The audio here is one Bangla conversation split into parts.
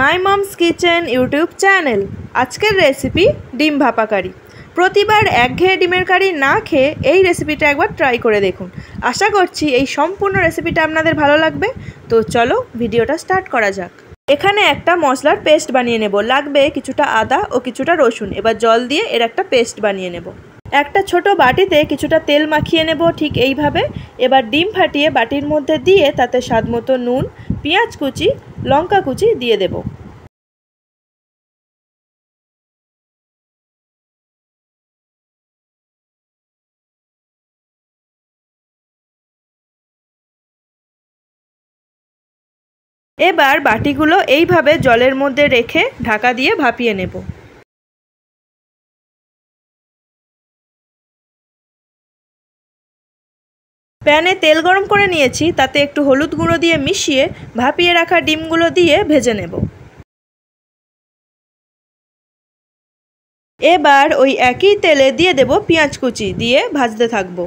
মাই মমস কিচেন ইউটিউব চ্যানেল। আজকের রেসিপি ডিম ভাপা কারি। প্রতিবার একঘেয়ে ডিমের কারি না খেয়ে এই রেসিপিটা একবার ট্রাই করে দেখুন। আশা করছি এই সম্পূর্ণ রেসিপিটা আপনাদের ভালো লাগবে। তো চলো ভিডিওটা স্টার্ট করা যাক। এখানে একটা মশলার পেস্ট বানিয়ে নেব। লাগবে কিছুটা আদা ও কিছুটা রসুন। এবার জল দিয়ে এর একটা পেস্ট বানিয়ে নেব। একটা ছোট বাটিতে কিছুটা তেল মাখিয়ে নেব ঠিক এইভাবে। এবার ডিম ফাটিয়ে বাটির মধ্যে দিয়ে তাতে স্বাদমতো নুন, পেঁয়াজ কুচি, লঙ্কা কুচি দিয়ে দেব। এবার বাটিগুলো এইভাবে জলের মধ্যে রেখে ঢাকা দিয়ে ভাপিয়ে নেব। প্যানে তেল গরম করে নিয়েছি, তাতে একটু হলুদ গুঁড়ো দিয়ে মিশিয়ে ভাপিয়ে রাখা ডিমগুলো দিয়ে ভেজে নেব। এবার ওই একই তেলে দিয়ে দেব পেঁয়াজ কুচি, দিয়ে ভাজতে থাকব।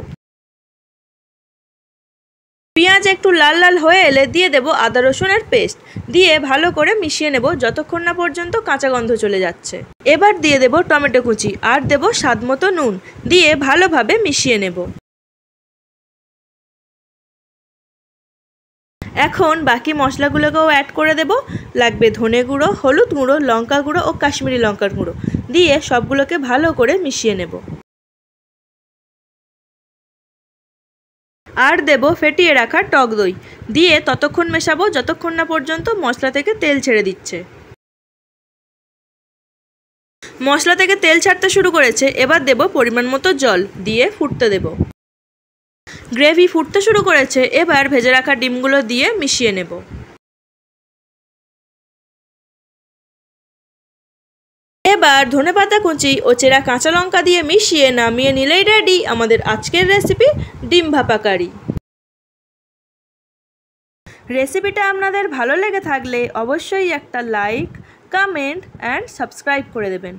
পেঁয়াজ একটু লাল লাল হয়ে এলে দিয়ে দেব আদা রসুনের পেস্ট, দিয়ে ভালো করে মিশিয়ে নেব যতক্ষণ না পর্যন্ত কাঁচা গন্ধ চলে যাচ্ছে। এবার দিয়ে দেব টমেটো কুচি আর দেব স্বাদমতো নুন, দিয়ে ভালোভাবে মিশিয়ে নেব। এখন বাকি মশলাগুলোকেও অ্যাড করে দেব। লাগবে ধনে গুঁড়ো, হলুদ গুঁড়ো, লঙ্কা গুঁড়ো ও কাশ্মীরি লঙ্কার গুঁড়ো, দিয়ে সবগুলোকে ভালো করে মিশিয়ে নেব। আর দেব ফেটিয়ে রাখা টক দই, দিয়ে ততক্ষণ মেশাবো যতক্ষণ না পর্যন্ত মশলা থেকে তেল ছেড়ে দিচ্ছে। মশলা থেকে তেল ছাড়তে শুরু করেছে। এবার দেব পরিমাণ মতো জল, দিয়ে ফুটতে দেব। গ্রেভি ফুটতে শুরু করেছে। এবার ভেজে রাখা ডিমগুলো দিয়ে মিশিয়ে নেব। এবার ধনেপাতা কুচি ও চেরা কাঁচা লঙ্কা দিয়ে মিশিয়ে নামিয়ে নিলেই রেডি আমাদের আজকের রেসিপি ডিম ভাপা কারি। রেসিপিটা আপনাদের ভালো লেগে থাকলে অবশ্যই একটা লাইক, কমেন্ট অ্যান্ড সাবস্ক্রাইব করে দেবেন।